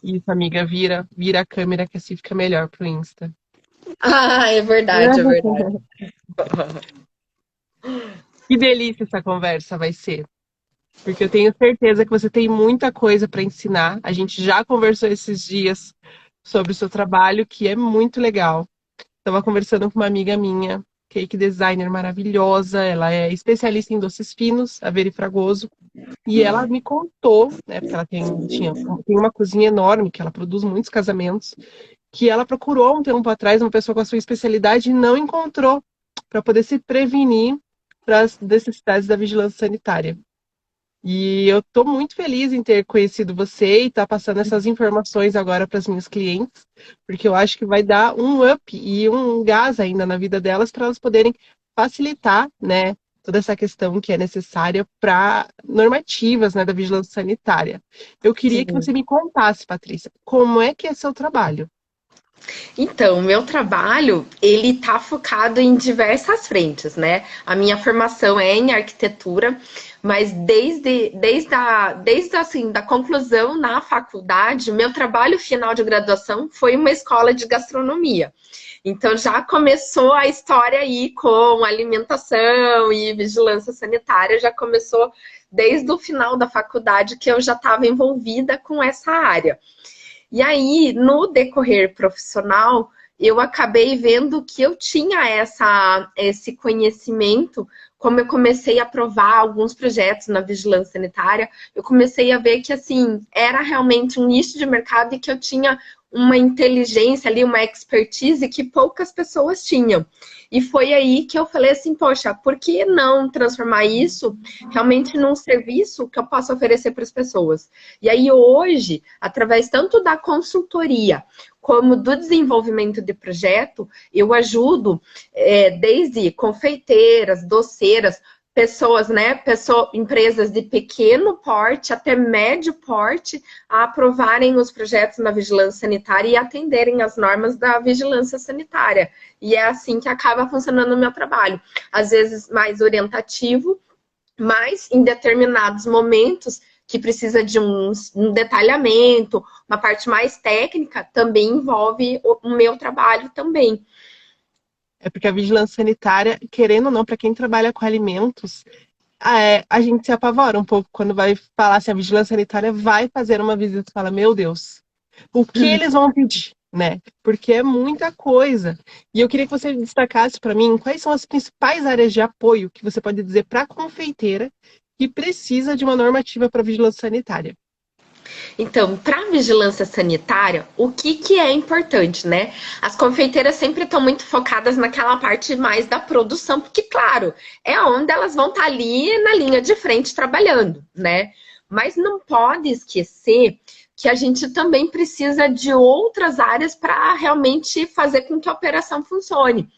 Isso, amiga, vira a câmera que assim fica melhor pro Insta. Ah, é verdade, é verdade. Que delícia essa conversa vai ser, porque eu tenho certeza que você tem muita coisa para ensinar. A gente já conversou esses dias sobre o seu trabalho, que é muito legal. Estava conversando com uma amiga minha, cake designer maravilhosa, ela é especialista em doces finos, a Veri Fragoso, e ela me contou, né, porque ela tem uma cozinha enorme, que ela produz muitos casamentos, que ela procurou há um tempo atrás uma pessoa com a sua especialidade e não encontrou para poder se prevenir para as necessidades da vigilância sanitária. E eu estou muito feliz em ter conhecido você e estar passando essas informações agora para as minhas clientes, porque eu acho que vai dar um up e um gás ainda na vida delas para elas poderem facilitar, né, toda essa questão que é necessária para normativas, né, da vigilância sanitária. Eu queria que Sim. você me contasse, Patrícia, como é que é seu trabalho? Então, o meu trabalho, ele tá focado em diversas frentes, né? A minha formação é em arquitetura, mas desde assim, da conclusão na faculdade, meu trabalho final de graduação foi uma escola de gastronomia. Então já começou a história aí com alimentação e vigilância sanitária, já começou desde o final da faculdade que eu já estava envolvida com essa área. E aí, no decorrer profissional, eu acabei vendo que eu tinha esse conhecimento, como eu comecei a aprovar alguns projetos na vigilância sanitária, eu comecei a ver que, assim, era realmente um nicho de mercado e que eu tinha uma inteligência ali, uma expertise que poucas pessoas tinham. E foi aí que eu falei assim, poxa, por que não transformar isso realmente num serviço que eu possa oferecer para as pessoas? E aí hoje, através tanto da consultoria como do desenvolvimento de projeto, eu ajudo desde confeiteiras, doceiras, pessoas, né, empresas de pequeno porte até médio porte a aprovarem os projetos na vigilância sanitária e atenderem as normas da vigilância sanitária. E é assim que acaba funcionando o meu trabalho. Às vezes mais orientativo, mas em determinados momentos que precisa de um detalhamento, uma parte mais técnica, também envolve o meu trabalho também. É porque a vigilância sanitária, querendo ou não, para quem trabalha com alimentos, a gente se apavora um pouco quando vai falar se a vigilância sanitária vai fazer uma visita e fala, meu Deus, o que eles vão pedir, né? Porque é muita coisa. E eu queria que você destacasse para mim quais são as principais áreas de apoio que você pode dizer para a confeiteira que precisa de uma normativa para vigilância sanitária. Então, para vigilância sanitária, o que é importante, né? As confeiteiras sempre estão muito focadas naquela parte mais da produção, porque, claro, é onde elas vão estar ali na linha de frente trabalhando, né? Mas não pode esquecer que a gente também precisa de outras áreas para realmente fazer com que a operação funcione.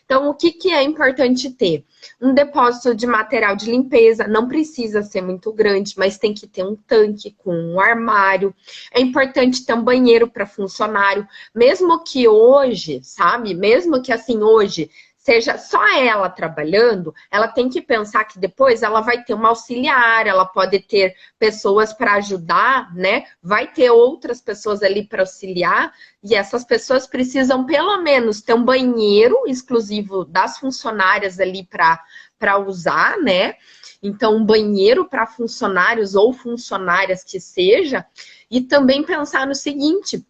Então, o que é importante ter? Um depósito de material de limpeza, não precisa ser muito grande, mas tem que ter um tanque com um armário. É importante ter um banheiro para funcionário, mesmo que hoje, sabe? Mesmo que assim hoje seja só ela trabalhando, ela tem que pensar que depois ela vai ter uma auxiliar, ela pode ter pessoas para ajudar, né? Vai ter outras pessoas ali para auxiliar, e essas pessoas precisam pelo menos ter um banheiro exclusivo das funcionárias ali para usar, né? Então, um banheiro para funcionários ou funcionárias que seja, e também pensar no seguinte: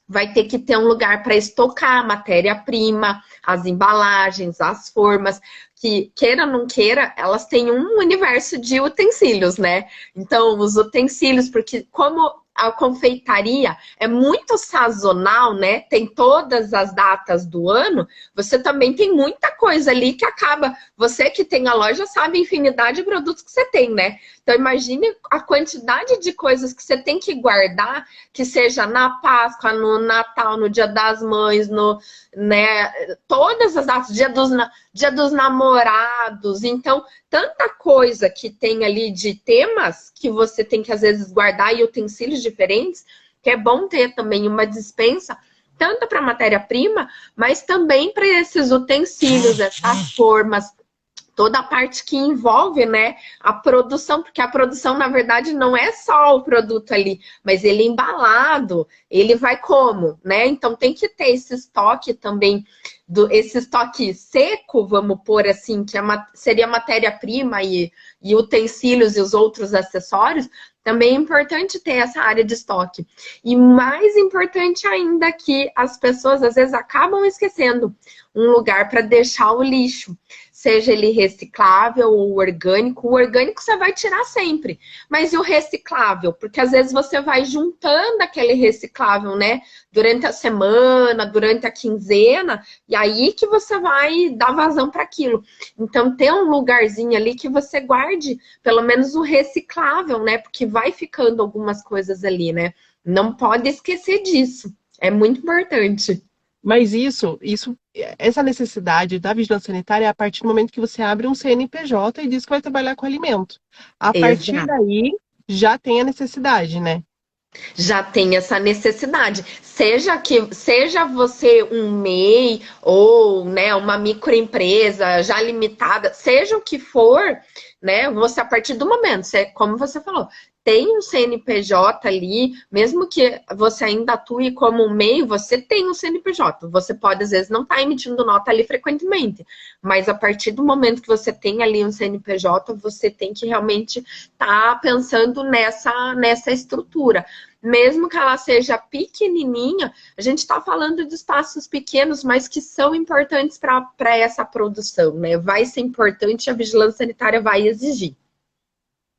vai ter que ter um lugar para estocar a matéria-prima, as embalagens, as formas, que queira ou não queira, elas têm um universo de utensílios, né? Então, os utensílios, porque como a confeitaria é muito sazonal, né? Tem todas as datas do ano, você também tem muita coisa ali que acaba. Você que tem a loja sabe a infinidade de produtos que você tem, né? Então, imagine a quantidade de coisas que você tem que guardar, que seja na Páscoa, no Natal, no Dia das Mães, no, né, todas as datas, dia dos namorados. Então, tanta coisa que tem ali de temas que você tem que às vezes guardar e utensílios diferentes, que é bom ter também uma dispensa tanto para matéria-prima, mas também para esses utensílios, essas formas, toda a parte que envolve, né, a produção, porque a produção, na verdade, não é só o produto ali, mas ele embalado, ele vai como, né? Então tem que ter esse estoque também, esse estoque seco, vamos pôr assim, que seria matéria-prima e utensílios e os outros acessórios. Também é importante ter essa área de estoque. E mais importante ainda que as pessoas às vezes acabam esquecendo um lugar para deixar o lixo, seja ele reciclável ou orgânico. O orgânico você vai tirar sempre, mas e o reciclável? Porque às vezes você vai juntando aquele reciclável, né? Durante a semana, durante a quinzena, e aí que você vai dar vazão para aquilo. Então, ter um lugarzinho ali que você guarde pelo menos o reciclável, né? Porque vai ficando algumas coisas ali, né? Não pode esquecer disso. É muito importante. Mas essa necessidade da vigilância sanitária é a partir do momento que você abre um CNPJ e diz que vai trabalhar com alimento. A partir Exato. daí, já tem a necessidade, né? Já tem essa necessidade. Seja você um MEI ou, né, uma microempresa já limitada, seja o que for, né? Você, a partir do momento, como você falou, tem um CNPJ ali, mesmo que você ainda atue como um MEI, você tem um CNPJ. Você pode, às vezes, não estar emitindo nota ali frequentemente, mas a partir do momento que você tem ali um CNPJ, você tem que realmente estar pensando nessa estrutura. Mesmo que ela seja pequenininha, a gente está falando de espaços pequenos, mas que são importantes para essa produção, né? Vai ser importante, a vigilância sanitária vai exigir.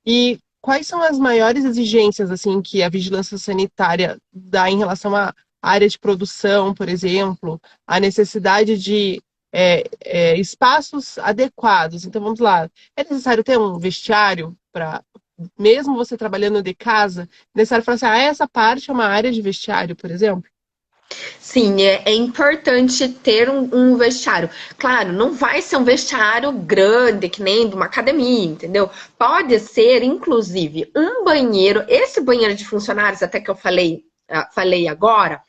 E quais são as maiores exigências assim que a vigilância sanitária dá em relação à área de produção, por exemplo, a necessidade de espaços adequados? Então vamos lá, é necessário ter um vestiário para, mesmo você trabalhando de casa, é necessário falar assim, essa parte é uma área de vestiário, por exemplo? Sim, é importante ter um vestiário. Claro, não vai ser um vestiário grande, que nem de uma academia, entendeu? Pode ser, inclusive, um banheiro. Esse banheiro de funcionários, até que eu falei agora,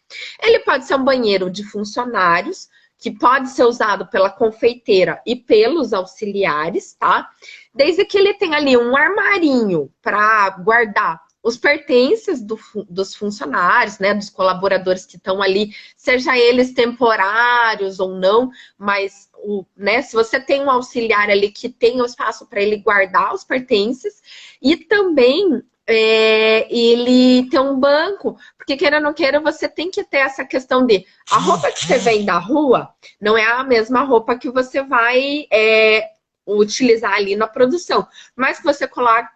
ele pode ser um banheiro de funcionários, que pode ser usado pela confeiteira e pelos auxiliares, tá? Desde que ele tenha ali um armarinho para guardar os pertences dos funcionários, né, dos colaboradores que estão ali, seja eles temporários ou não, mas né, se você tem um auxiliar ali que tem o espaço para ele guardar os pertences e também ele ter um banco, porque queira ou não queira, você tem que ter essa questão de a roupa que você vem da rua não é a mesma roupa que você vai utilizar ali na produção, mas que você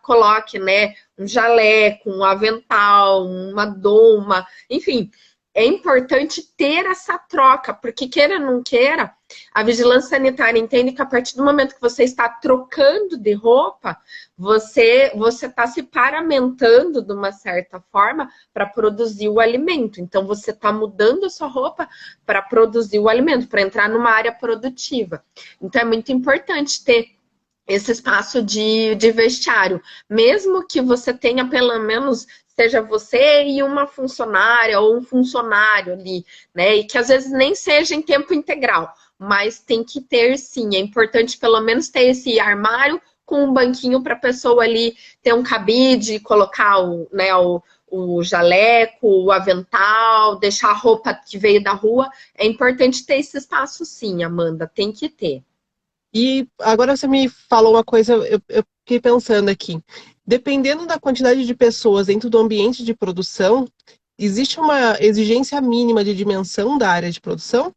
coloque, né, um jaleco, um avental, uma doma, enfim, é importante ter essa troca, porque queira ou não queira, a vigilância sanitária entende que a partir do momento que você está trocando de roupa, você está se paramentando de uma certa forma para produzir o alimento. Então, você está mudando a sua roupa para produzir o alimento, para entrar numa área produtiva. Então, é muito importante ter esse espaço de vestiário, mesmo que você tenha pelo menos, seja você e uma funcionária ou um funcionário ali, né? E que às vezes nem seja em tempo integral, mas tem que ter sim, é importante pelo menos ter esse armário com um banquinho para a pessoa ali ter um cabide, colocar o jaleco, o avental, deixar a roupa que veio da rua. É importante ter esse espaço sim, Amanda, tem que ter. E agora você me falou uma coisa, eu fiquei pensando aqui. Dependendo da quantidade de pessoas dentro do ambiente de produção, existe uma exigência mínima de dimensão da área de produção?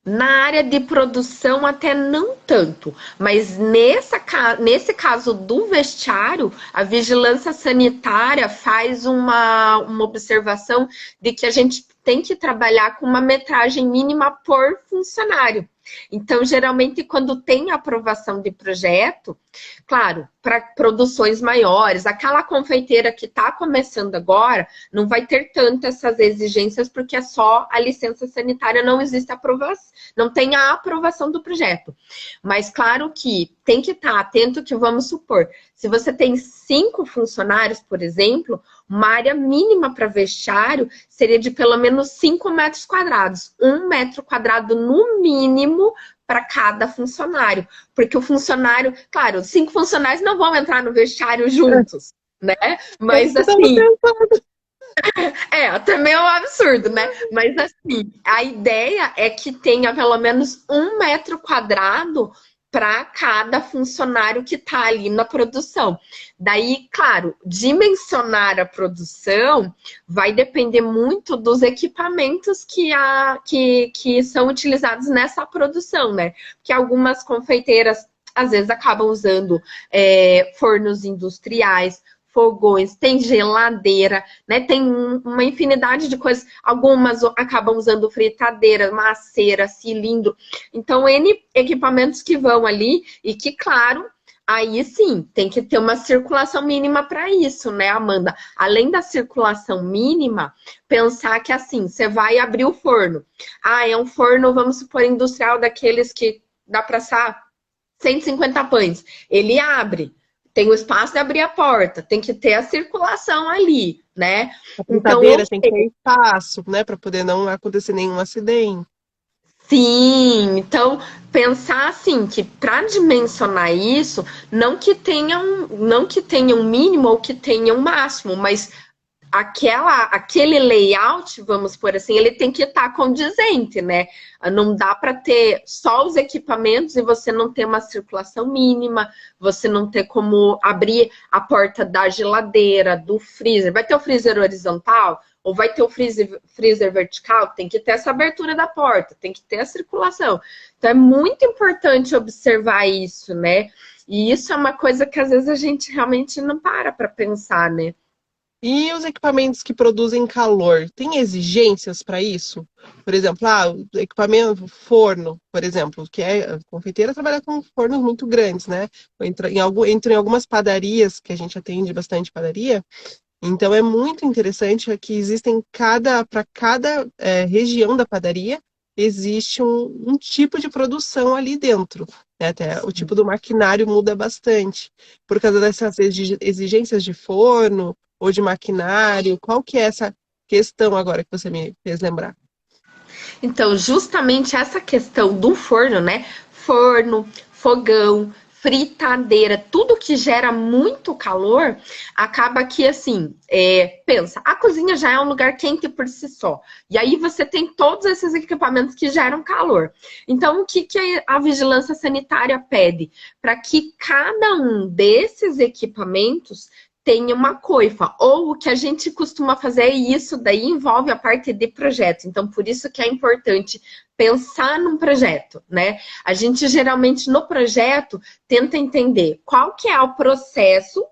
Na área de produção, até não tanto, mas nesse caso do vestiário, a vigilância sanitária faz uma observação de que a gente tem que trabalhar com uma metragem mínima por funcionário. Então, geralmente, quando tem aprovação de projeto, claro, para produções maiores, aquela confeiteira que está começando agora, não vai ter tanto essas exigências, porque é só a licença sanitária, não existe aprovação, não tem a aprovação do projeto. Mas, claro que tem que estar atento que, vamos supor, se você tem 5 funcionários, por exemplo, uma área mínima para vestiário seria de pelo menos 5 metros quadrados. 1 metro quadrado, no mínimo, para cada funcionário. Porque o funcionário, claro, 5 funcionários não vão entrar no vestiário juntos, né? É Mas isso que eu tava assim, pensando. também é um absurdo, né? Mas assim, a ideia é que tenha pelo menos 1 metro quadrado para cada funcionário que está ali na produção. Daí, claro, dimensionar a produção vai depender muito dos equipamentos que são utilizados nessa produção, né? Porque algumas confeiteiras às vezes acabam usando fornos industriais, fogões, tem geladeira, né? Tem uma infinidade de coisas. Algumas acabam usando fritadeira, maceira, cilindro. Então, N equipamentos que vão ali e que, claro, aí sim, tem que ter uma circulação mínima para isso, né, Amanda? Além da circulação mínima, pensar que assim, você vai abrir o forno. Ah, é um forno, vamos supor, industrial daqueles que dá para assar 150 pães. Ele abre. Tem o espaço de abrir a porta, tem que ter a circulação ali, né? A Então, fritadeira tem que ter espaço, né, para poder não acontecer nenhum acidente. sim, então pensar assim que para dimensionar isso, não que tenha um mínimo ou que tenha um máximo, mas aquele layout, vamos por assim, ele tem que estar condizente, né? Não dá para ter só os equipamentos e você não ter uma circulação mínima, você não ter como abrir a porta da geladeira, do freezer. Vai ter o freezer horizontal ou vai ter o freezer vertical? Tem que ter essa abertura da porta, tem que ter a circulação. Então é muito importante observar isso, né? E isso é uma coisa que às vezes a gente realmente não para pensar, né? E os equipamentos que produzem calor, tem exigências para isso? Por exemplo, o equipamento forno, por exemplo, que a confeiteira trabalha com fornos muito grandes, né? Entra em algumas padarias, que a gente atende bastante padaria, então é muito interessante que existem para cada região da padaria, existe um tipo de produção ali dentro, né? Até o tipo do maquinário muda bastante. Por causa dessas exigências de forno ou de maquinário, qual que é essa questão agora que você me fez lembrar? Então, justamente essa questão do forno, né? Forno, fogão, fritadeira, tudo que gera muito calor, acaba que assim, pensa, a cozinha já é um lugar quente por si só. E aí você tem todos esses equipamentos que geram calor. Então, o que a vigilância sanitária pede? Para que cada um desses equipamentos tenha uma coifa. Ou o que a gente costuma fazer, e isso daí envolve a parte de projeto. Então, por isso que é importante pensar num projeto, né? A gente geralmente no projeto tenta entender qual que é o processo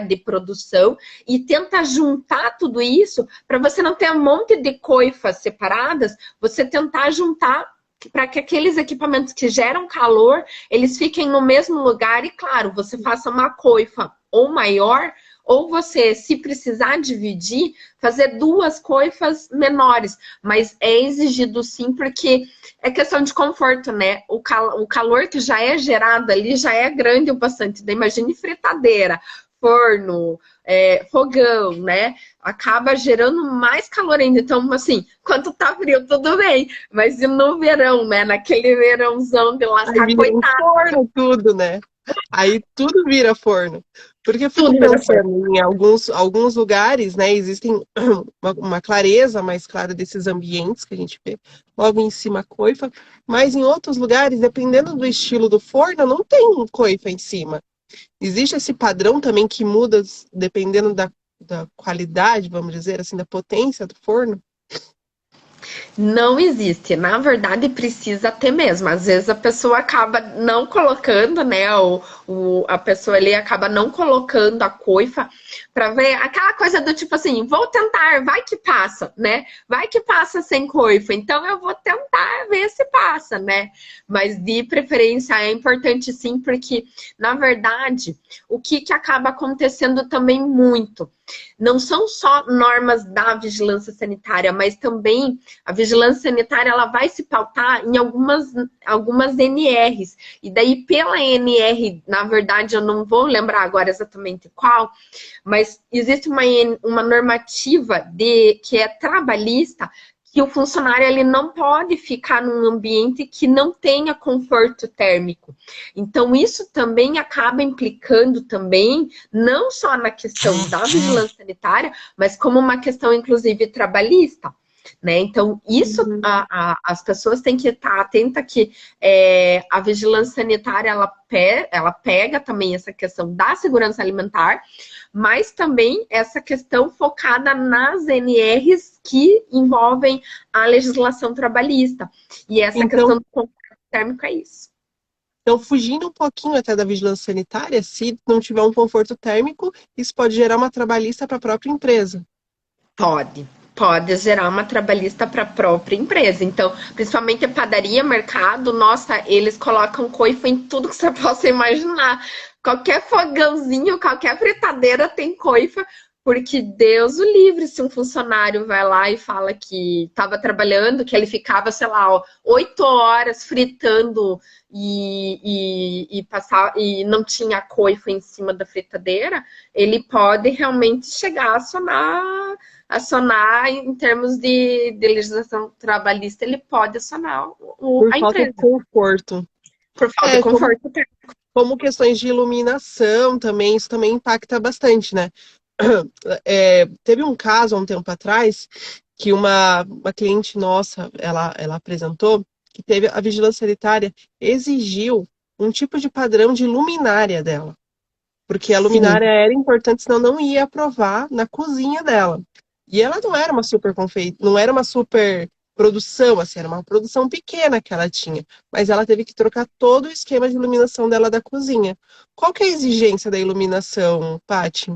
de produção e tenta juntar tudo isso para você não ter um monte de coifas separadas, você tentar juntar para que aqueles equipamentos que geram calor, eles fiquem no mesmo lugar e, claro, você faça uma coifa ou maior, ou você, se precisar dividir, fazer 2 coifas menores. Mas é exigido sim, porque é questão de conforto, né? O calor que já é gerado ali já é grande o bastante. Daí imagine fritadeira, forno, fogão, né? Acaba gerando mais calor ainda. Então, assim, quando tá frio, tudo bem. Mas e no verão, né? Naquele verãozão de Aí lascar, vira um coitado, forno tudo, né? Aí tudo vira forno. Porque eu fico tudo vira forno. pensando em alguns lugares, né? Existem uma clareza mais clara desses ambientes que a gente vê logo em cima a coifa, mas em outros lugares, dependendo do estilo do forno, não tem coifa em cima. Existe esse padrão também que muda dependendo da qualidade, vamos dizer assim, da potência do forno? Não existe. Na verdade, precisa ter mesmo. Às vezes a pessoa acaba não colocando, né? A pessoa ali acaba não colocando a coifa para ver aquela coisa do tipo assim, vou tentar, vai que passa, né? Vai que passa sem coifa. Então eu vou tentar ver se passa, né? Mas de preferência é importante sim, porque na verdade, o que acaba acontecendo também muito não são só normas da vigilância sanitária, mas também a vigilância sanitária ela vai se pautar em algumas NRs. E daí, pela NR, na verdade, eu não vou lembrar agora exatamente qual, mas existe uma normativa que é trabalhista, que que o funcionário ele não pode ficar num ambiente que não tenha conforto térmico. Então, isso também acaba implicando também, não só na questão da vigilância sanitária, mas como uma questão, inclusive, trabalhista. Né? Então, isso as pessoas têm que estar atentas que a vigilância sanitária ela pega também essa questão da segurança alimentar, mas também essa questão focada nas NRs que envolvem a legislação trabalhista. E essa questão do conforto térmico é isso. Então, fugindo um pouquinho até da vigilância sanitária, se não tiver um conforto térmico, isso pode gerar uma trabalhista para a própria empresa. Pode gerar uma trabalhista para a própria empresa. Então, principalmente a padaria, mercado, nossa, eles colocam coifa em tudo que você possa imaginar. Qualquer fogãozinho, qualquer fritadeira tem coifa, porque Deus o livre se um funcionário vai lá e fala que estava trabalhando, que ele ficava, sei lá, 8 horas fritando e não tinha coifa em cima da fritadeira, ele pode realmente chegar a acionar em termos de legislação trabalhista, ele pode acionar Por a falta empresa. de conforto. Por falta de conforto. Como questões de iluminação também, isso também impacta bastante, né? Teve um caso há um tempo atrás que uma cliente nossa, ela apresentou que teve a vigilância sanitária exigiu um tipo de padrão de luminária dela. Porque a luminária era importante, senão não ia aprovar na cozinha dela. E ela não era uma não era uma super produção, assim, era uma produção pequena que ela tinha. Mas ela teve que trocar todo o esquema de iluminação dela da cozinha. Qual que é a exigência da iluminação, Paty?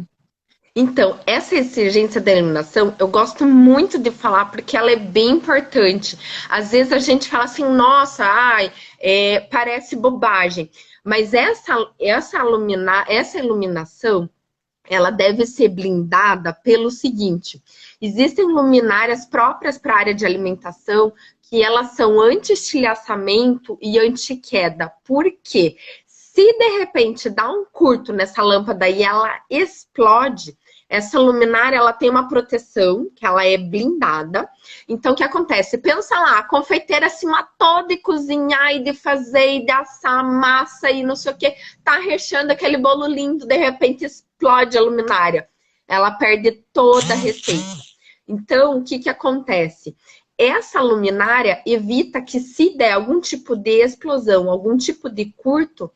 Então, essa exigência da iluminação, eu gosto muito de falar porque ela é bem importante. Às vezes a gente fala assim, nossa, parece bobagem. Mas essa iluminação, ela deve ser blindada pelo seguinte: existem luminárias próprias para a área de alimentação que elas são anti-estilhaçamento e anti-queda. Por quê? Se de repente dá um curto nessa lâmpada e ela explode, essa luminária ela tem uma proteção, que ela é blindada. Então, o que acontece? Pensa lá, a confeiteira se matou de cozinhar e de fazer e de assar massa e não sei o que, tá recheando aquele bolo lindo, de repente explode a luminária. Ela perde toda a receita. Então, o que acontece? Essa luminária evita que, se der algum tipo de explosão, algum tipo de curto,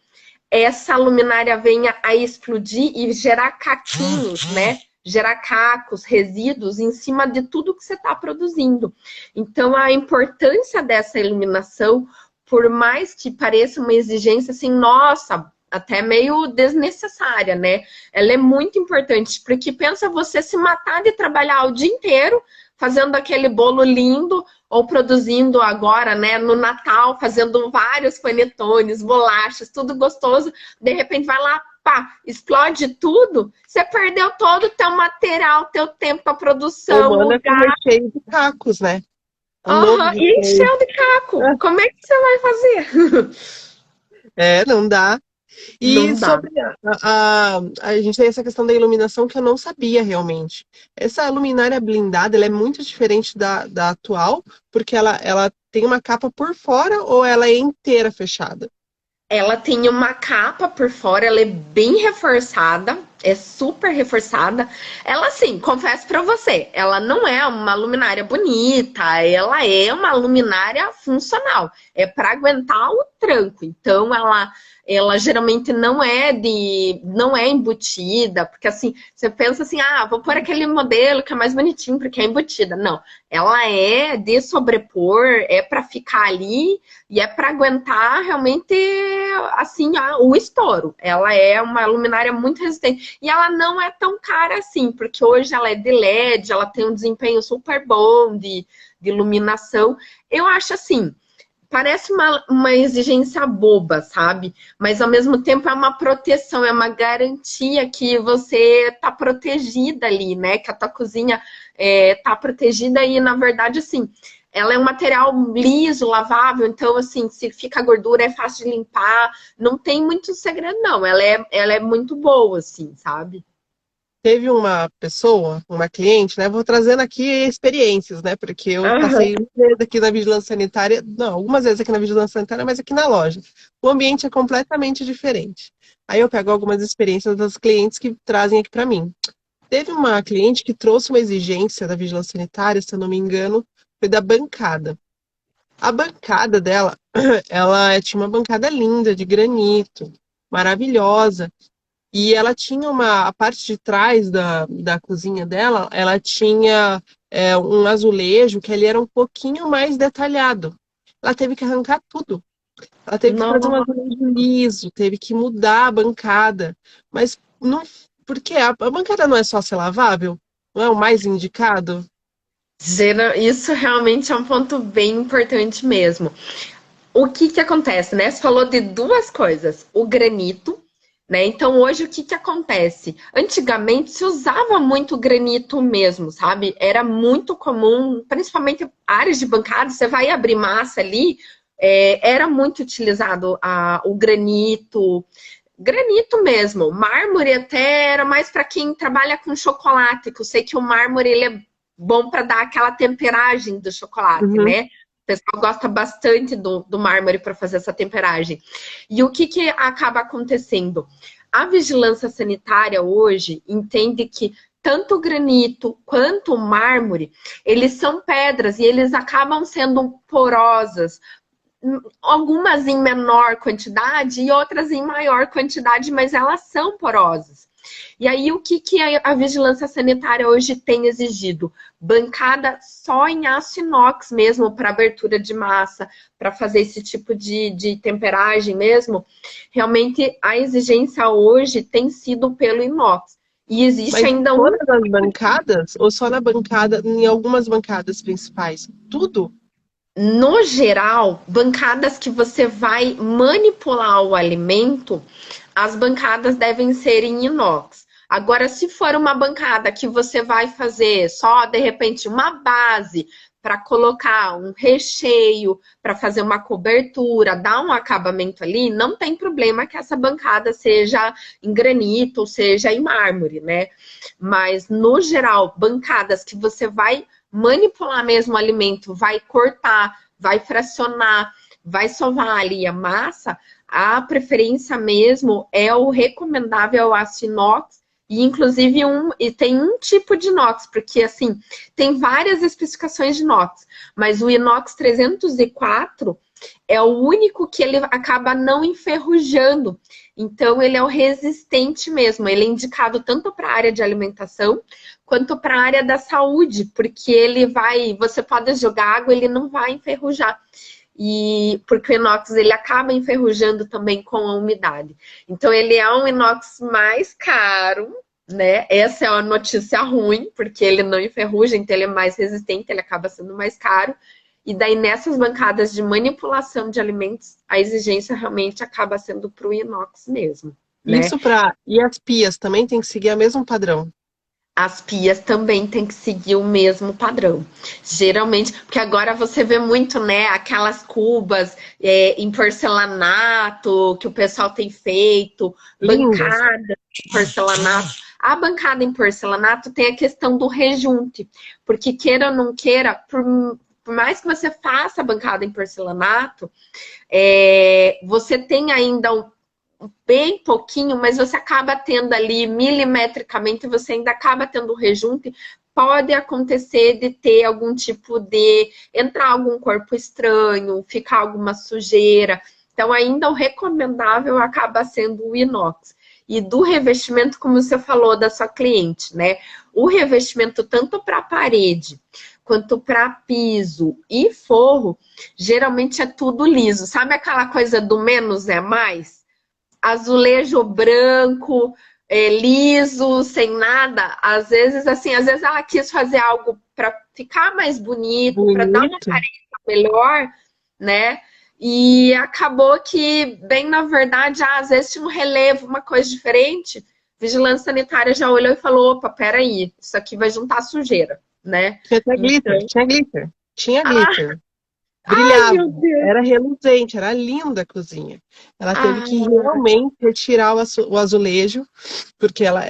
essa luminária venha a explodir e gerar caquinhos, né? Gerar cacos, resíduos em cima de tudo que você está produzindo. Então, a importância dessa iluminação, por mais que pareça uma exigência assim, nossa, até meio desnecessária, né? Ela é muito importante, porque pensa você se matar de trabalhar o dia inteiro fazendo aquele bolo lindo, ou produzindo agora, né, no Natal, fazendo vários panetones, bolachas, tudo gostoso, de repente vai lá, pá, explode tudo, você perdeu todo o teu material, teu tempo para produção, o lugar. É cheio de cacos, né? E encheu de caco. Como é que você vai fazer? Não dá. E sobre a gente tem essa questão da iluminação que eu não sabia realmente. Essa luminária blindada, ela é muito diferente da atual, porque ela tem uma capa por fora ou ela é inteira fechada? Ela tem uma capa por fora, ela é bem reforçada, é super reforçada. Ela, assim, confesso pra você, ela não é uma luminária bonita, ela é uma luminária funcional. É para aguentar o tranco. Então, ela geralmente não é embutida, porque assim, você pensa assim, vou pôr aquele modelo que é mais bonitinho porque é embutida. Não, ela é de sobrepor, é para ficar ali e é para aguentar realmente assim o estouro. Ela é uma luminária muito resistente e ela não é tão cara assim, porque hoje ela é de LED, ela tem um desempenho super bom de iluminação. Eu acho assim, parece uma exigência boba, sabe? Mas ao mesmo tempo é uma proteção, é uma garantia que você tá protegida ali, né? Que a tua cozinha tá protegida e, na verdade, assim, ela é um material liso, lavável, então, assim, se fica gordura é fácil de limpar, não tem muito segredo, não. Ela é muito boa, assim, sabe? Teve uma pessoa, uma cliente, né? Vou trazendo aqui experiências, né? Porque eu Aham. passei uma vez aqui na vigilância sanitária, não, algumas vezes aqui na vigilância sanitária, mas aqui na loja. O ambiente é completamente diferente. Aí eu pego algumas experiências das clientes que trazem aqui para mim. Teve uma cliente que trouxe uma exigência da vigilância sanitária, se eu não me engano, foi da bancada. A bancada dela, ela tinha uma bancada linda, de granito, maravilhosa. E ela tinha a parte de trás da cozinha dela, ela tinha um azulejo que ele era um pouquinho mais detalhado. Ela teve que arrancar tudo. Ela teve que fazer um Nossa. azulejo liso, teve que mudar a bancada. Mas não, porque a bancada não é só ser lavável? Não é o mais indicado? Isso realmente é um ponto bem importante mesmo. O que que acontece, né? Você falou de duas coisas. O granito, né? Então, hoje, o que que acontece? Antigamente, se usava muito granito mesmo, sabe? Era muito comum, principalmente áreas de bancada, você vai abrir massa ali, era muito utilizado o granito, granito mesmo. Mármore até era mais para quem trabalha com chocolate, que eu sei que o mármore ele é bom para dar aquela temperagem do chocolate, Uhum. né? O pessoal gosta bastante do mármore para fazer essa temperagem. E o que, que acaba acontecendo? A vigilância sanitária hoje entende que tanto o granito quanto o mármore, eles são pedras e eles acabam sendo porosas, algumas em menor quantidade e outras em maior quantidade, mas elas são porosas. E aí, o que, que a vigilância sanitária hoje tem exigido? Bancada só em aço inox mesmo, para abertura de massa, para fazer esse tipo de temperagem mesmo. Realmente, a exigência hoje tem sido pelo inox. E existe Mas em ainda um. todas as bancadas, ou só na bancada, em algumas bancadas principais? Tudo? No geral, bancadas que você vai manipular o alimento, as bancadas devem ser em inox. Agora, se for uma bancada que você vai fazer só, de repente, uma base para colocar um recheio, para fazer uma cobertura, dar um acabamento ali, não tem problema que essa bancada seja em granito ou seja em mármore, né? Mas, no geral, bancadas que você vai manipular mesmo o alimento, vai cortar, vai fracionar, vai sovar ali a massa, a preferência mesmo é o recomendável é o aço inox e inclusive tem um tipo de inox, porque assim, tem várias especificações de inox, mas o inox 304 é o único que ele acaba não enferrujando. Então, ele é o resistente mesmo. Ele é indicado tanto para a área de alimentação quanto para a área da saúde, porque você pode jogar água, ele não vai enferrujar. E porque o inox ele acaba enferrujando também com a umidade. Então, ele é um inox mais caro, né? Essa é uma notícia ruim, porque ele não enferruja, então ele é mais resistente, ele acaba sendo mais caro. E daí, nessas bancadas de manipulação de alimentos, a exigência realmente acaba sendo para o inox mesmo, né? Isso para. E as pias também tem que seguir o mesmo padrão. As pias também tem que seguir o mesmo padrão. Geralmente, porque agora você vê muito, né, aquelas cubas em porcelanato que o pessoal tem feito, Lindas. bancada em porcelanato. A bancada em porcelanato tem a questão do rejunte, porque queira ou não queira, por mais que você faça a bancada em porcelanato, você tem ainda bem pouquinho, mas você acaba tendo ali milimetricamente, você ainda acaba tendo rejunte. Pode acontecer de ter algum tipo de entrar algum corpo estranho, ficar alguma sujeira. Então, ainda o recomendável acaba sendo o inox. E do revestimento, como você falou da sua cliente, né? O revestimento, tanto para parede quanto para piso e forro, geralmente é tudo liso. Sabe aquela coisa do menos é mais? Azulejo branco, liso, sem nada. Às vezes, assim, ela quis fazer algo para ficar mais bonito, para dar uma Bonito. aparência melhor, né? E acabou que, bem na verdade, às vezes tinha um relevo, uma coisa diferente. Vigilância sanitária já olhou e falou: opa, peraí, isso aqui vai juntar sujeira, né? Tinha até glitter, Então, tinha glitter. Tinha glitter. Ai, brilhava, meu Deus. era reluzente, era linda a cozinha. Ela teve que Ah, realmente retirar o azulejo, porque ela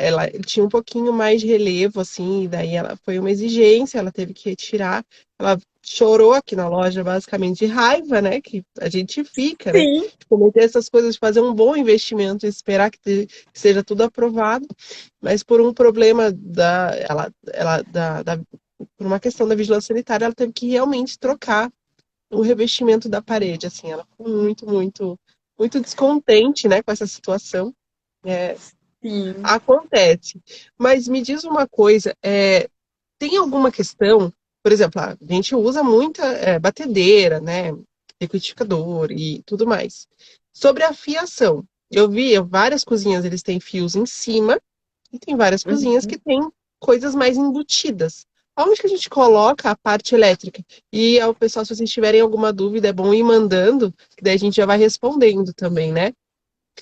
tinha um pouquinho mais de relevo, assim, e daí ela foi uma exigência, ela teve que retirar. Ela chorou aqui na loja, basicamente, de raiva, né? Que a gente fica, né? sim, De cometer essas coisas, de fazer um bom investimento e esperar que seja tudo aprovado, mas por um problema por uma questão da vigilância sanitária, ela teve que realmente trocar o revestimento da parede, assim, ela ficou muito descontente, né, com essa situação. É, sim. acontece. Mas me diz uma coisa, tem alguma questão, por exemplo, a gente usa muita batedeira, né, liquidificador e tudo mais. Sobre a fiação, eu vi várias cozinhas, eles têm fios em cima e tem várias cozinhas que Uhum. têm coisas mais embutidas. Aonde que a gente coloca a parte elétrica? E ao pessoal, se vocês tiverem alguma dúvida, é bom ir mandando, que daí a gente já vai respondendo também, né?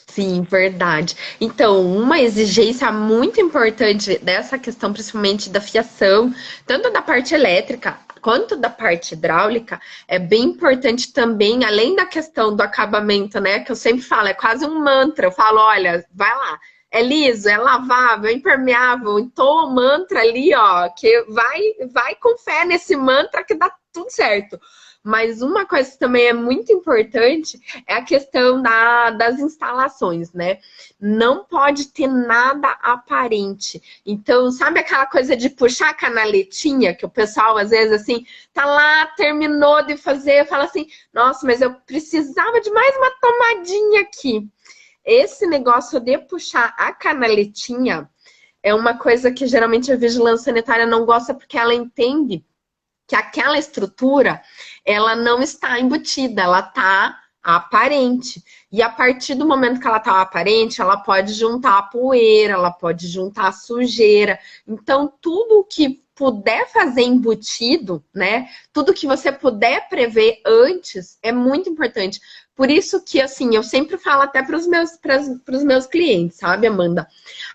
Sim, verdade. Então, uma exigência muito importante dessa questão, principalmente da fiação, tanto da parte elétrica quanto da parte hidráulica, é bem importante também, além da questão do acabamento, né? Que eu sempre falo, é quase um mantra. Eu falo, olha, vai lá. É liso, é lavável, é impermeável. Então, o mantra ali, ó, que vai com fé nesse mantra que dá tudo certo. Mas uma coisa que também é muito importante é a questão das instalações, né? Não pode ter nada aparente. Então, sabe aquela coisa de puxar a canaletinha, que o pessoal, às vezes, assim, tá lá, terminou de fazer, fala assim, nossa, mas eu precisava de mais uma tomadinha aqui. Esse negócio de puxar a canaletinha é uma coisa que geralmente a vigilância sanitária não gosta porque ela entende que aquela estrutura ela não está embutida, ela está aparente. E a partir do momento que ela está aparente, ela pode juntar a poeira, ela pode juntar a sujeira. Então, tudo que puder fazer embutido, né? Tudo que você puder prever antes é muito importante. Por isso que, assim, eu sempre falo até para os meus clientes, sabe, Amanda?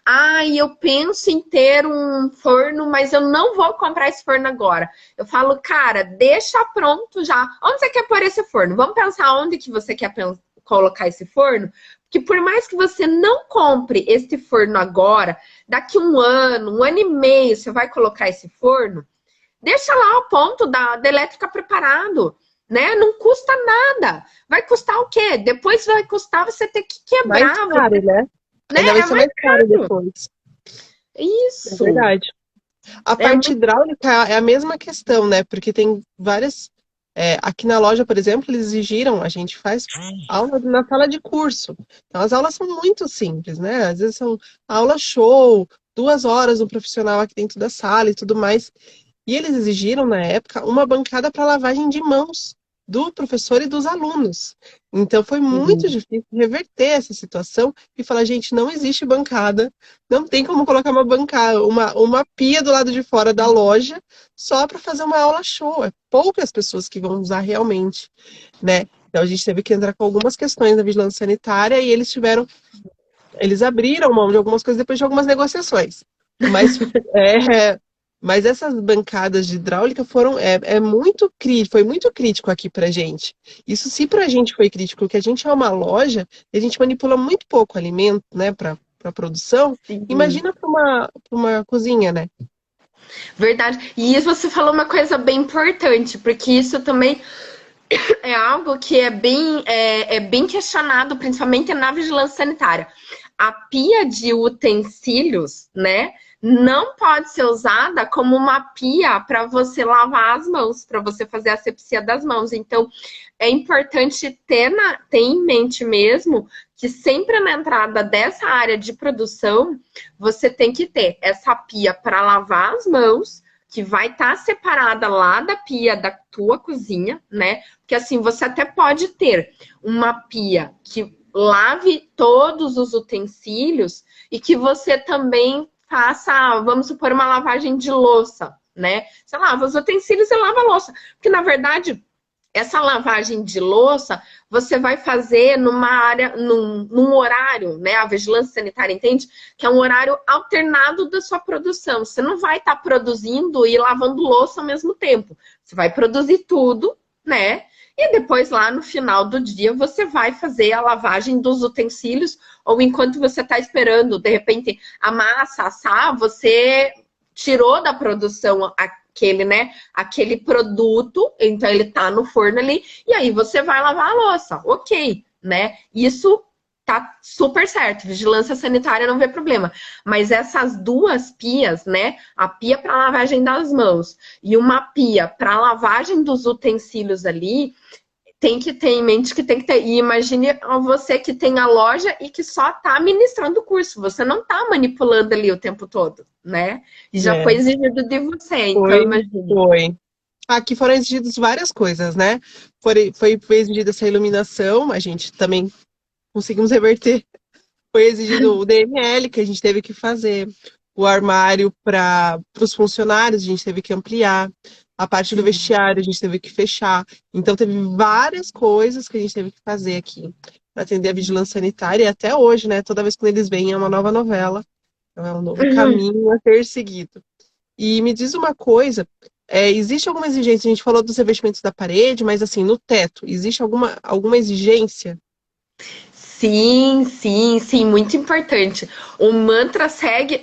Ah, eu penso em ter um forno, mas eu não vou comprar esse forno agora. Eu falo, cara, deixa pronto já. Onde você quer pôr esse forno? Vamos pensar onde que você quer colocar esse forno? Que por mais que você não compre esse forno agora, daqui um ano e meio, você vai colocar esse forno, deixa lá o ponto da elétrica preparado, né? Não custa nada. Vai custar o quê? Depois vai custar você ter que Mais quebrar, caro, né? né? Ainda vai É ser mais mais caro caro. depois. É Isso. verdade. A É parte muito. hidráulica é a mesma questão, né? Porque tem várias. Aqui na loja, por exemplo, eles exigiram, a gente faz aula na sala de curso. Então, as aulas são muito simples, né? Às vezes são aula show, 2 horas no profissional aqui dentro da sala e tudo mais. E eles exigiram, na época, uma bancada para lavagem de mãos do professor e dos alunos. Então, foi muito difícil reverter essa situação e falar, gente, não existe bancada, não tem como colocar uma bancada, uma pia do lado de fora da loja só para fazer uma aula show. É poucas pessoas que vão usar realmente, né? Então, a gente teve que entrar com algumas questões da vigilância sanitária e eles abriram mão de algumas coisas depois de algumas negociações. Mas, mas essas bancadas de hidráulica foi muito crítico aqui pra gente. Isso se pra gente foi crítico, porque a gente é uma loja e a gente manipula muito pouco alimento, né, para produção. Sim, Imagina pra uma cozinha, né? verdade. E isso você falou uma coisa bem importante, porque isso também é algo que é bem questionado, principalmente na vigilância sanitária. A pia de utensílios, né, não pode ser usada como uma pia para você lavar as mãos, para você fazer a asepsia das mãos. Então, é importante ter em mente mesmo que sempre na entrada dessa área de produção, você tem que ter essa pia para lavar as mãos, que vai estar separada lá da pia da tua cozinha, né? Porque assim, você até pode ter uma pia que lave todos os utensílios e que você também faça, vamos supor, uma lavagem de louça, né? Você lava os utensílios e lava a louça. Porque, na verdade, essa lavagem de louça você vai fazer numa área, num horário, né? A vigilância sanitária entende que é um horário alternado da sua produção. Você não vai estar produzindo e lavando louça ao mesmo tempo. Você vai produzir tudo, né? e depois lá no final do dia você vai fazer a lavagem dos utensílios, ou enquanto você está esperando, de repente, a massa assar, você tirou da produção aquele, né, aquele produto, então ele tá no forno ali, e aí você vai lavar a louça, ok, né? Isso tá super certo, vigilância sanitária não vê problema. Mas essas duas pias, né, a pia para lavagem das mãos e uma pia para lavagem dos utensílios ali, tem que ter em mente que tem que ter. E imagine você que tem a loja e que só está ministrando o curso. Você não está manipulando ali o tempo todo, né? E já foi É, exigido de você, então foi, imagine. foi. Aqui foram exigidas várias coisas, né? Foi exigida essa iluminação, a gente também conseguimos reverter. Foi exigido o DML, que a gente teve que fazer. O armário para os funcionários, a gente teve que ampliar. A parte do Sim. vestiário, a gente teve que fechar. Então, teve várias coisas que a gente teve que fazer aqui para atender a vigilância sanitária. E até hoje, né? Toda vez que eles vêm, é uma nova novela. É um novo Uhum. caminho a ser seguido. E me diz uma coisa, existe alguma exigência? A gente falou dos revestimentos da parede, mas assim, no teto, existe alguma exigência? Sim, sim, sim, muito importante. O mantra segue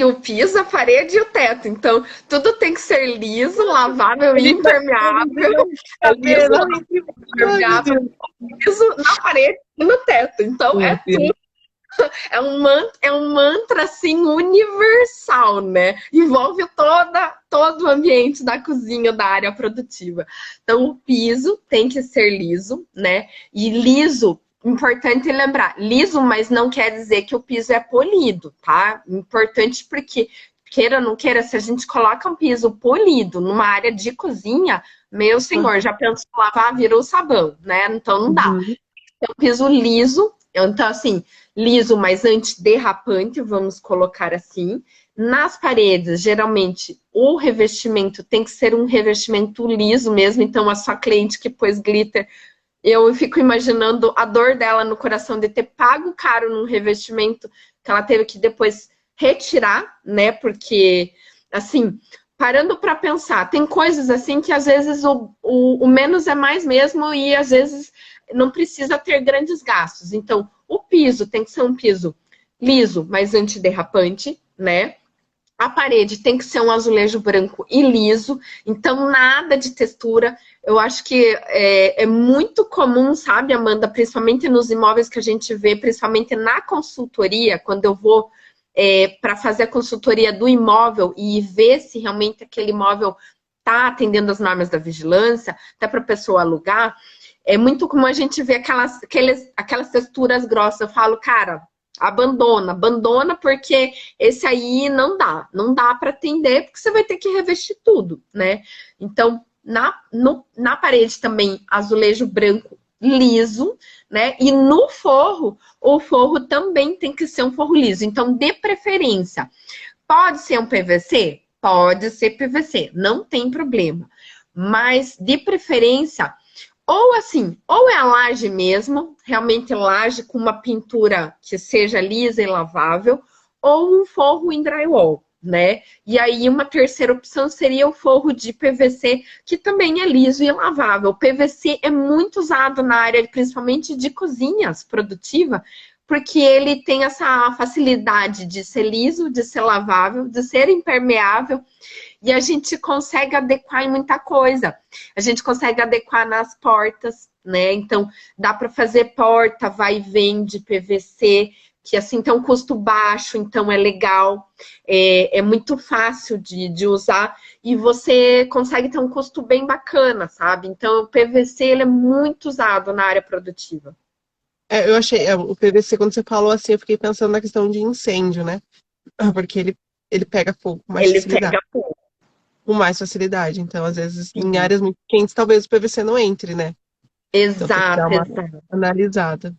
o piso, a parede e o teto. Então, tudo tem que ser liso, lavável e Ele tá impermeável. É liso, exatamente. Ai, meu impermeável, Deus. liso na parede e no teto. Então, Meu é tudo. Deus. É um mantra assim universal, né? Envolve todo o ambiente da cozinha, da área produtiva. Então, o piso tem que ser liso, né? E liso, importante lembrar, liso, mas não quer dizer que o piso é polido, tá? Importante porque, queira ou não queira, se a gente coloca um piso polido numa área de cozinha, meu senhor, já pensou lavar, virou sabão, né? Então não dá. Uhum. É um piso liso, então assim, liso, mas antiderrapante, vamos colocar assim. Nas paredes, geralmente, o revestimento tem que ser um revestimento liso mesmo, então a sua cliente que pôs glitter, eu fico imaginando a dor dela no coração de ter pago caro num revestimento que ela teve que depois retirar, né? Porque, assim, parando para pensar, tem coisas assim que às vezes o menos é mais mesmo e às vezes não precisa ter grandes gastos. Então, o piso tem que ser um piso liso, mas antiderrapante, né? A parede tem que ser um azulejo branco e liso, então nada de textura. Eu acho que é muito comum, sabe, Amanda, principalmente nos imóveis que a gente vê, principalmente na consultoria, quando eu vou para fazer a consultoria do imóvel e ver se realmente aquele imóvel está atendendo as normas da vigilância, até para a pessoa alugar. É muito comum a gente ver aquelas texturas grossas. Eu falo, cara, abandona, porque esse aí não dá para atender, porque você vai ter que revestir tudo, né? Então, na parede também, azulejo branco liso, né? E no forro, o forro também tem que ser um forro liso. Então, de preferência, pode ser um PVC? Pode ser PVC, não tem problema. Mas, de preferência, ou assim, ou é a laje mesmo, realmente laje com uma pintura que seja lisa e lavável, ou um forro em drywall, né? E aí uma terceira opção seria o forro de PVC, que também é liso e lavável. O PVC é muito usado na área, principalmente de cozinhas produtiva, porque ele tem essa facilidade de ser liso, de ser lavável, de ser impermeável, e a gente consegue adequar em muita coisa. A gente consegue adequar nas portas, né? Então, dá para fazer porta, vai e vem de PVC, que assim tem um custo baixo, então é legal, é muito fácil de usar e você consegue ter um custo bem bacana, sabe? Então, o PVC ele é muito usado na área produtiva. Eu achei, o PVC, quando você falou assim, eu fiquei pensando na questão de incêndio, né? Porque ele pega fogo com mais Ele facilidade. pega fogo. Com mais facilidade. Então, às vezes, em Sim. áreas muito quentes, talvez o PVC não entre, né? Então tem que dar Exato, uma exato. analisada.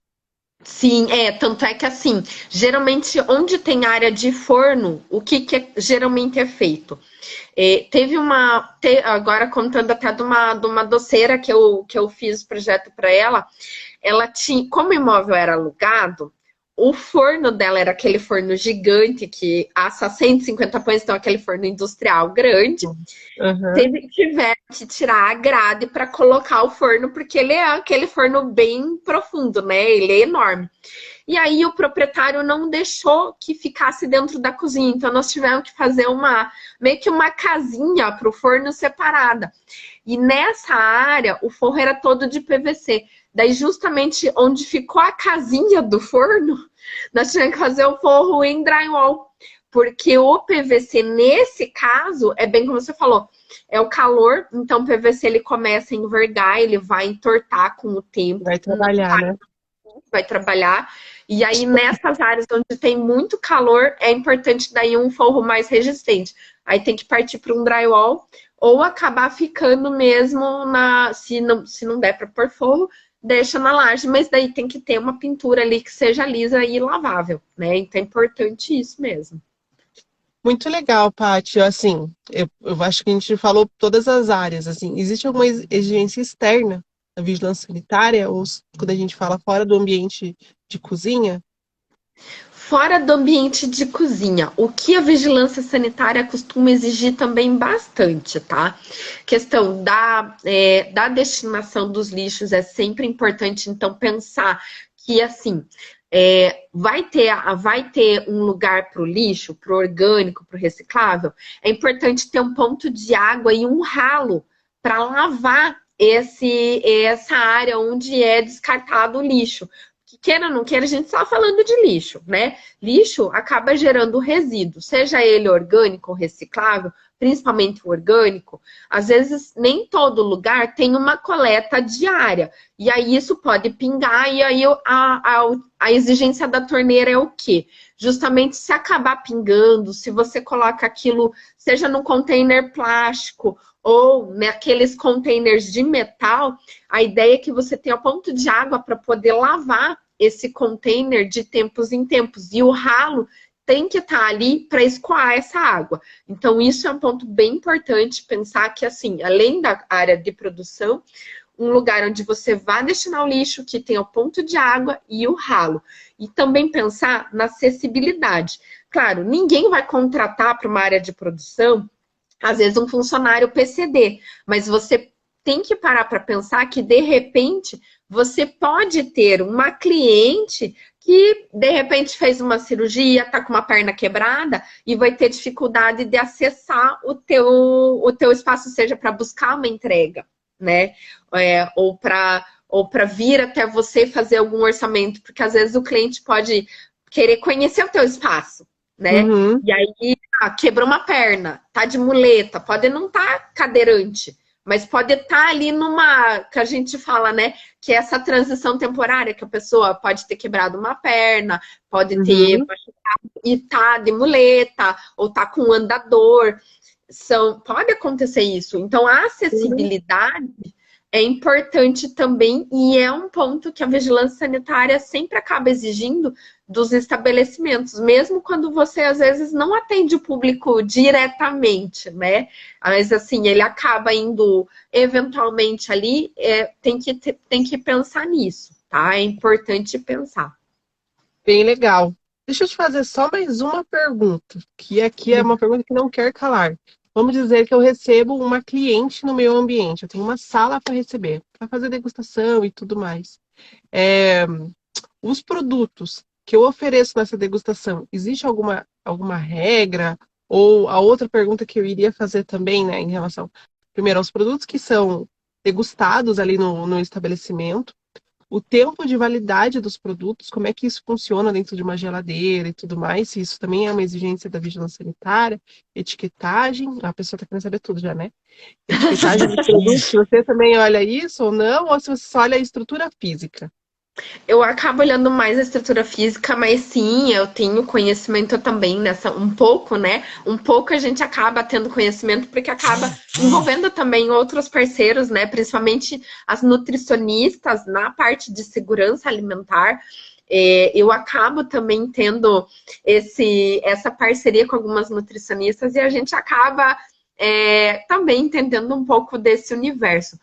Sim, tanto é que assim, geralmente onde tem área de forno, o que geralmente é feito? Agora contando até de uma doceira que eu fiz projeto para ela tinha, como o imóvel era alugado, o forno dela era aquele forno gigante que assa 150 pães, então aquele forno industrial grande. Aham. Tiver que tirar a grade para colocar o forno, porque ele é aquele forno bem profundo, né? Ele é enorme. E aí o proprietário não deixou que ficasse dentro da cozinha, então nós tivemos que fazer meio que uma casinha para o forno separada. E nessa área o forro era todo de PVC. Daí justamente onde ficou a casinha do forno, nós tivemos que fazer o forro em drywall. Porque o PVC, nesse caso, é bem como você falou, é o calor, então o PVC ele começa a envergar, ele vai entortar com o tempo, Vai trabalhar, né? vai trabalhar. E aí, nessas áreas onde tem muito calor, é importante daí um forro mais resistente. Aí tem que partir para um drywall ou acabar ficando mesmo se não der para pôr forro, deixa na laje, mas daí tem que ter uma pintura ali que seja lisa e lavável, né? Então é importante isso mesmo. Muito legal, Paty. Assim, eu acho que a gente falou todas as áreas. Assim, existe alguma exigência externa da vigilância sanitária, ou quando a gente fala fora do ambiente de cozinha? Fora do ambiente de cozinha, o que a vigilância sanitária costuma exigir também bastante, tá? Questão da destinação dos lixos é sempre importante, então, pensar que, assim, vai ter um lugar para o lixo, para o orgânico, para o reciclável. É importante ter um ponto de água e um ralo para lavar essa área onde é descartado o lixo. Que queira ou não queira, a gente está falando de lixo, né? Lixo acaba gerando resíduo, seja ele orgânico ou reciclável, principalmente o orgânico. Às vezes, nem todo lugar tem uma coleta diária. E aí isso pode pingar, e aí a exigência da torneira é o quê? Justamente se acabar pingando, se você coloca aquilo, seja num container plástico ou naqueles containers de metal, a ideia é que você tenha ponto de água para poder lavar esse container de tempos em tempos. E o ralo tem que estar ali para escoar essa água. Então, isso é um ponto bem importante, pensar que, assim, além da área de produção, um lugar onde você vai destinar o lixo, que tenha o ponto de água e o ralo. E também pensar na acessibilidade. Claro, ninguém vai contratar para uma área de produção às vezes um funcionário PCD, mas você tem que parar para pensar que, de repente, você pode ter uma cliente que, de repente, fez uma cirurgia, está com uma perna quebrada e vai ter dificuldade de acessar o teu espaço, seja para buscar uma entrega, né? Ou para vir até você fazer algum orçamento, porque às vezes o cliente pode querer conhecer o teu espaço, né? Uhum. E aí quebrou uma perna, tá de muleta, pode não estar cadeirante, mas pode estar ali numa, que a gente fala, né, que é essa transição temporária, que a pessoa pode ter quebrado uma perna, pode ter Uhum. machucado e tá de muleta, ou tá com um andador, pode acontecer isso. Então, a Uhum. acessibilidade é importante também e é um ponto que a vigilância sanitária sempre acaba exigindo dos estabelecimentos, mesmo quando você às vezes não atende o público diretamente, né? Mas assim, ele acaba indo eventualmente ali, tem que pensar nisso, tá? É importante pensar. Bem legal. Deixa eu te fazer só mais uma pergunta, que aqui é uma pergunta que não quer calar. Vamos dizer que eu recebo uma cliente no meu ambiente, eu tenho uma sala para receber, para fazer degustação e tudo mais. É, os produtos que eu ofereço nessa degustação, existe alguma regra? Ou a outra pergunta que eu iria fazer também, né, em relação, primeiro, aos produtos que são degustados ali no estabelecimento, o tempo de validade dos produtos, como é que isso funciona dentro de uma geladeira e tudo mais, se isso também é uma exigência da vigilância sanitária, etiquetagem, a pessoa está querendo saber tudo já, né? Etiquetagem dos produtos, se você também olha isso ou não, ou se você só olha a estrutura física. Eu acabo olhando mais a estrutura física, mas sim, eu tenho conhecimento também nessa, um pouco, né? Um pouco a gente acaba tendo conhecimento porque acaba envolvendo também outros parceiros, né? Principalmente as nutricionistas na parte de segurança alimentar. Eu acabo também tendo essa parceria com algumas nutricionistas e a gente acaba também entendendo um pouco desse universo.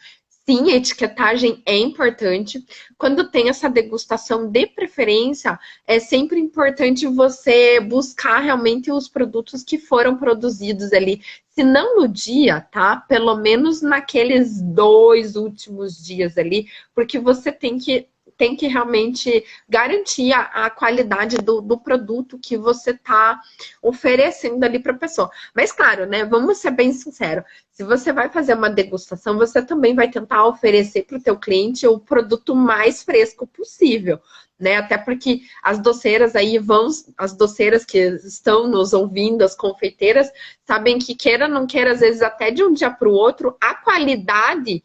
sim, a etiquetagem é importante. Quando tem essa degustação de preferência, é sempre importante você buscar realmente os produtos que foram produzidos ali. Se não no dia, tá? Pelo menos naqueles 2 últimos dias ali, porque você tem que realmente garantir a qualidade do produto que você está oferecendo ali para a pessoa. Mas claro, né? Vamos ser bem sinceros. Se você vai fazer uma degustação, você também vai tentar oferecer para o teu cliente o produto mais fresco possível, né? Até porque as doceiras aí as doceiras que estão nos ouvindo, as confeiteiras, sabem que queira ou não queira, às vezes até de um dia para o outro, a qualidade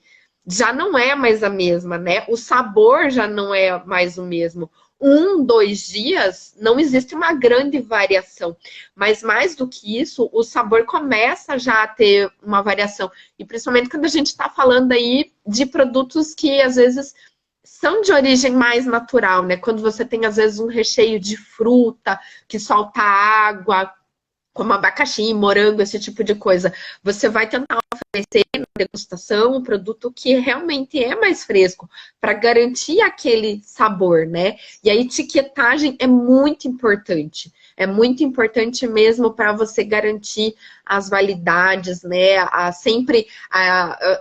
já não é mais a mesma, né? O sabor já não é mais o mesmo. 1, 2 dias não existe uma grande variação, mas mais do que isso, o sabor começa já a ter uma variação. E principalmente quando a gente está falando aí de produtos que às vezes são de origem mais natural, né? Quando você tem às vezes um recheio de fruta que solta água, como abacaxi, morango, esse tipo de coisa. Você vai tentar oferecer na degustação um produto que realmente é mais fresco, para garantir aquele sabor, né? E a etiquetagem é muito importante. É muito importante mesmo para você garantir as validades, né?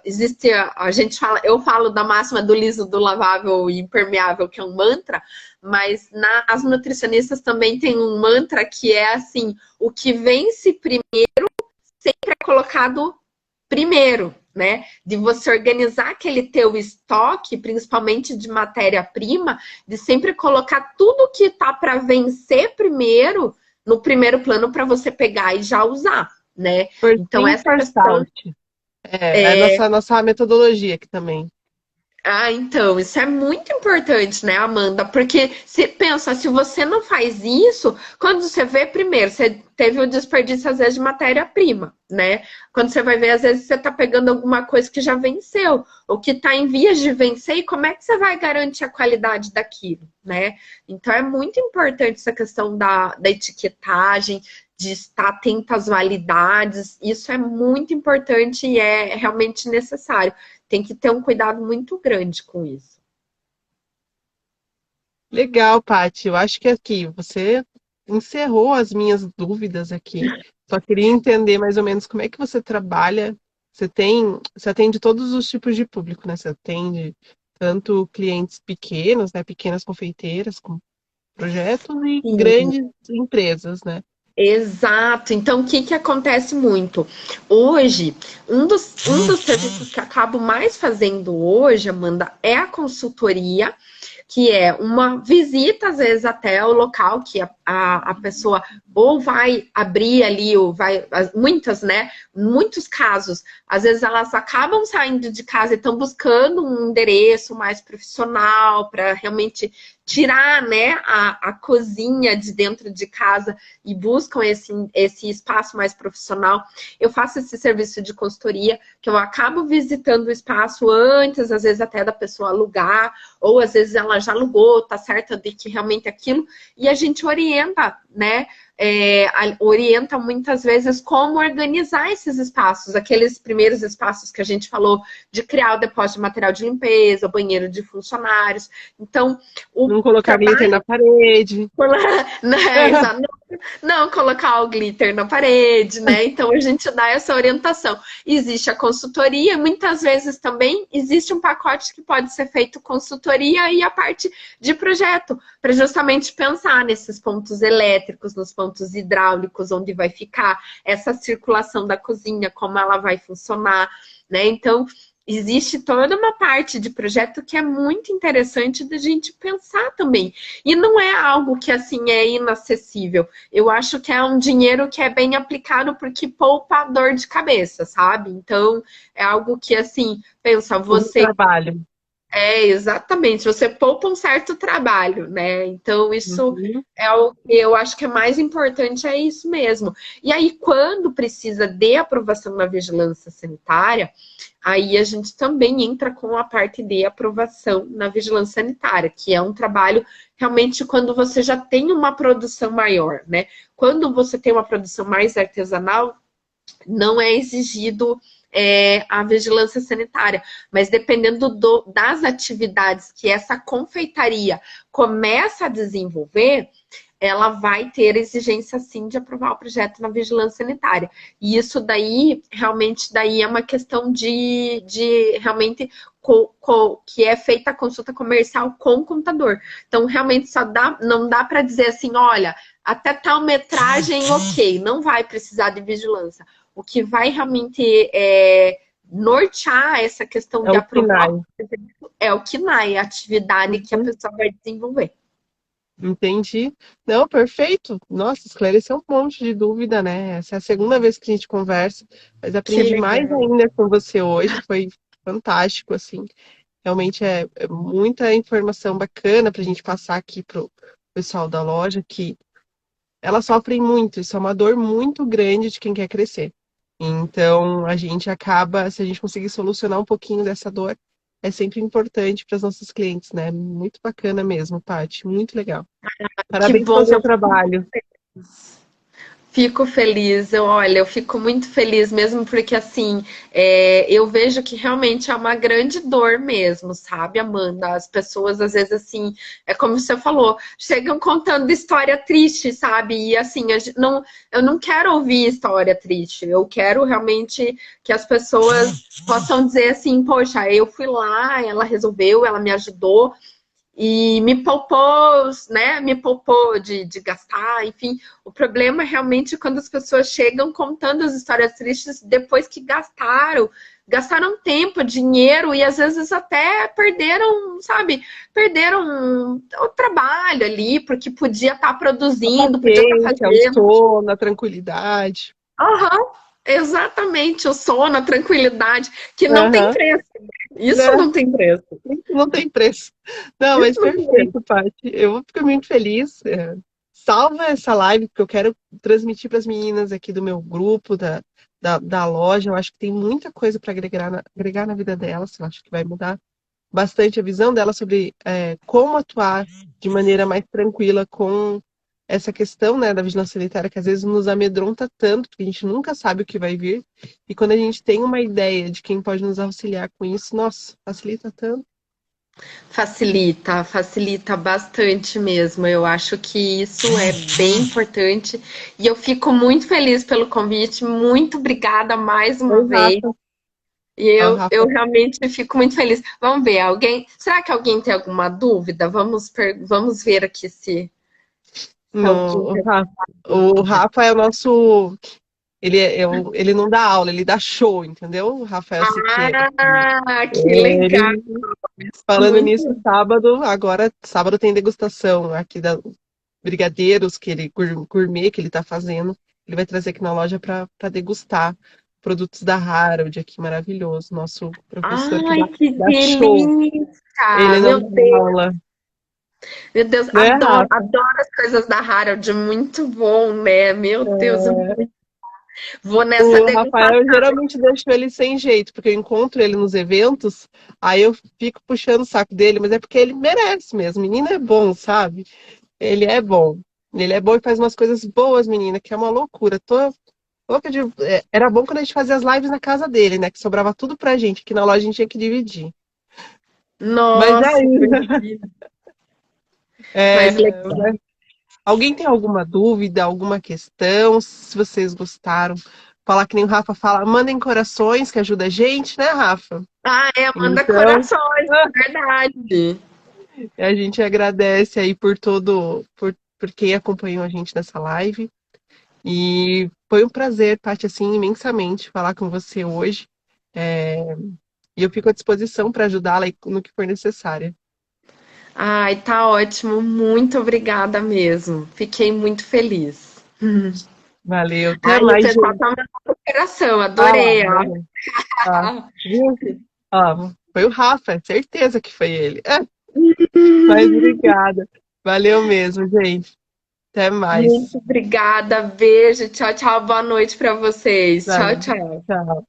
Existe a gente fala, eu falo da máxima do liso, do lavável e impermeável, que é um mantra, mas as nutricionistas também têm um mantra que é assim: o que vence primeiro sempre é colocado primeiro, né? De você organizar aquele teu estoque, principalmente de matéria-prima, de sempre colocar tudo que tá para vencer primeiro no primeiro plano para você pegar e já usar, né? First Então in, essa first questão out. É a nossa metodologia aqui também. então, isso é muito importante, né, Amanda? Porque se você não faz isso, quando você vê, primeiro, você teve o desperdício, às vezes, de matéria-prima, né? Quando você vai ver, às vezes, você está pegando alguma coisa que já venceu, ou que está em vias de vencer, e como é que você vai garantir a qualidade daquilo, né? Então, é muito importante essa questão da etiquetagem, de estar atento às validades. Isso é muito importante e é realmente necessário. Tem que ter um cuidado muito grande com isso. Legal, Paty. Eu acho que aqui você encerrou as minhas dúvidas aqui. Só queria entender mais ou menos como é que você trabalha. Você atende todos os tipos de público, né? Você atende tanto clientes pequenos, né? Pequenas confeiteiras com projetos e Sim, grandes empresas, né? exato. Então, o que que acontece muito? Hoje, um dos serviços que eu acabo mais fazendo hoje, Amanda, é a consultoria, que é uma visita, às vezes, até o local que a pessoa ou vai abrir ali, ou vai. Muitas, né? Muitos casos, às vezes elas acabam saindo de casa e estão buscando um endereço mais profissional para realmente tirar, né, a cozinha de dentro de casa e buscam esse espaço mais profissional. Eu faço esse serviço de consultoria, que eu acabo visitando o espaço antes, às vezes até da pessoa alugar, ou às vezes ela já alugou, tá certa de que realmente é aquilo, e a gente orienta, né? Orienta muitas vezes como organizar esses espaços, aqueles primeiros espaços que a gente falou de criar o depósito de material de limpeza, o banheiro de funcionários. Então, o Não colocar glitter trabalho na parede. né, não colocar o glitter na parede, né? Então a gente dá essa orientação. Existe a consultoria, muitas vezes também existe um pacote que pode ser feito consultoria e a parte de projeto, para justamente pensar nesses pontos elétricos, nos pontos hidráulicos, onde vai ficar essa circulação da cozinha, como ela vai funcionar, né? Então, existe toda uma parte de projeto que é muito interessante da gente pensar também. E não é algo que, assim, é inacessível. Eu acho que é um dinheiro que é bem aplicado porque poupa dor de cabeça, sabe? Então, é algo que, assim, pensa, Um você trabalho. exatamente, você poupa um certo trabalho, né? Então, isso Uhum. é o que eu acho que é mais importante, é isso mesmo. E aí, quando precisa de aprovação na vigilância sanitária, aí a gente também entra com a parte de aprovação na vigilância sanitária, que é um trabalho realmente quando você já tem uma produção maior, né? Quando você tem uma produção mais artesanal, não é exigido a vigilância sanitária, mas dependendo das atividades que essa confeitaria começa a desenvolver, ela vai ter exigência sim de aprovar o projeto na vigilância sanitária. E isso daí, realmente, daí é uma questão de realmente que é feita a consulta comercial com o contador. Então, realmente, não dá para dizer assim, olha, até tal metragem, ok, não vai precisar de vigilância. O que vai realmente nortear essa questão É de o aprovar KINAI. é o KINAI, a atividade que a Uhum. pessoa vai desenvolver. Entendi. Não, perfeito. Nossa, esclareceu um monte de dúvida, né? Essa é a segunda vez que a gente conversa, mas Que aprendi mais legal. ainda com você hoje. Foi fantástico, assim. Realmente é muita informação bacana para a gente passar aqui pro pessoal da loja, que elas sofrem muito. Isso é uma dor muito grande de quem quer crescer. Então, a gente acaba, se a gente conseguir solucionar um pouquinho dessa dor, é sempre importante para os nossos clientes, né? Muito bacana mesmo, Paty. Muito legal. Que Parabéns bom, pelo seu eu trabalho. fico feliz. Olha, eu fico muito feliz mesmo porque assim, eu vejo que realmente é uma grande dor mesmo, sabe, Amanda? As pessoas às vezes assim, é como você falou, chegam contando história triste, sabe? E assim, eu não quero ouvir história triste. Eu quero realmente que as pessoas possam dizer assim, poxa, eu fui lá, ela resolveu, ela me ajudou. E me poupou, né? Me poupou de gastar, enfim. O problema é realmente quando as pessoas chegam contando as histórias tristes depois que gastaram tempo, dinheiro e às vezes até perderam, sabe? Perderam o trabalho ali, porque podia estar A produzindo, podia estar paciência, o fazendo. sono, a tranquilidade. Aham, exatamente, o sono, a tranquilidade, que não tem Aham, preço. Isso né? não tem preço. Não tem preço. Não, Isso mas não tem preço. perfeito, Paty. Eu fico muito feliz. Salva essa live, porque eu quero transmitir para as meninas aqui do meu grupo, da loja. Eu acho que tem muita coisa para agregar na vida delas. Eu acho que vai mudar bastante a visão dela sobre como atuar de maneira mais tranquila com essa questão, né, da vigilância sanitária, que às vezes nos amedronta tanto, porque a gente nunca sabe o que vai vir. E quando a gente tem uma ideia de quem pode nos auxiliar com isso, nossa, facilita tanto. Facilita, facilita bastante mesmo. Eu acho que isso é bem importante e eu fico muito feliz pelo convite. Muito obrigada mais uma Oi, vez. Rafa. E Ó, eu Rafa, realmente fico muito feliz. Vamos ver, será que alguém tem alguma dúvida? Vamos ver aqui se alguém no, tem o dúvida. Rafa é o nosso. Ele não dá aula, ele dá show, entendeu? O Rafael Siqueira. Ah, que legal! Ele, falando nisso, Muito. sábado tem degustação aqui da brigadeiros que ele gourmet que ele está fazendo. Ele vai trazer aqui na loja para degustar produtos da Harold aqui, maravilhoso. Nosso professor que Ai, que dá show. delícia! Ele não Meu dá Deus! aula, Meu Deus, né, Rafa? adoro as coisas da Harold, muito bom, né? Meu Deus, vou nessa O Rafael, eu degustação. geralmente deixo ele sem jeito, porque eu encontro ele nos eventos, aí eu fico puxando o saco dele, mas é porque ele merece mesmo. Menino é bom, sabe? Ele é bom. Ele é bom e faz umas coisas boas, menina, que é uma loucura. Tô louca de. Era bom quando a gente fazia as lives na casa dele, né? Que sobrava tudo pra gente, que na loja a gente tinha que dividir. Mas Nossa, aí, imagina. é, Mas legal. alguém tem alguma dúvida, alguma questão? Se vocês gostaram, falar que nem o Rafa fala, mandem corações que ajuda a gente, né, Rafa? Ah, manda Então, corações, verdade. a gente agradece aí por quem acompanhou a gente nessa live. E foi um prazer, Paty, assim, imensamente falar com você hoje. É, E eu fico à disposição para ajudá-la no que for necessário. Ai, tá ótimo. Muito obrigada mesmo. Fiquei muito feliz. Valeu, até Ai, o mais, pessoal gente. tá mandando coração, Ah lá, adorei, ó. né? Tá. Viu? Ah, foi o Rafa, certeza que foi ele. Mas obrigada. Valeu mesmo, gente. Até mais. Muito obrigada, beijo, tchau, tchau, boa noite pra vocês. Tchau, Valeu. tchau. Tchau.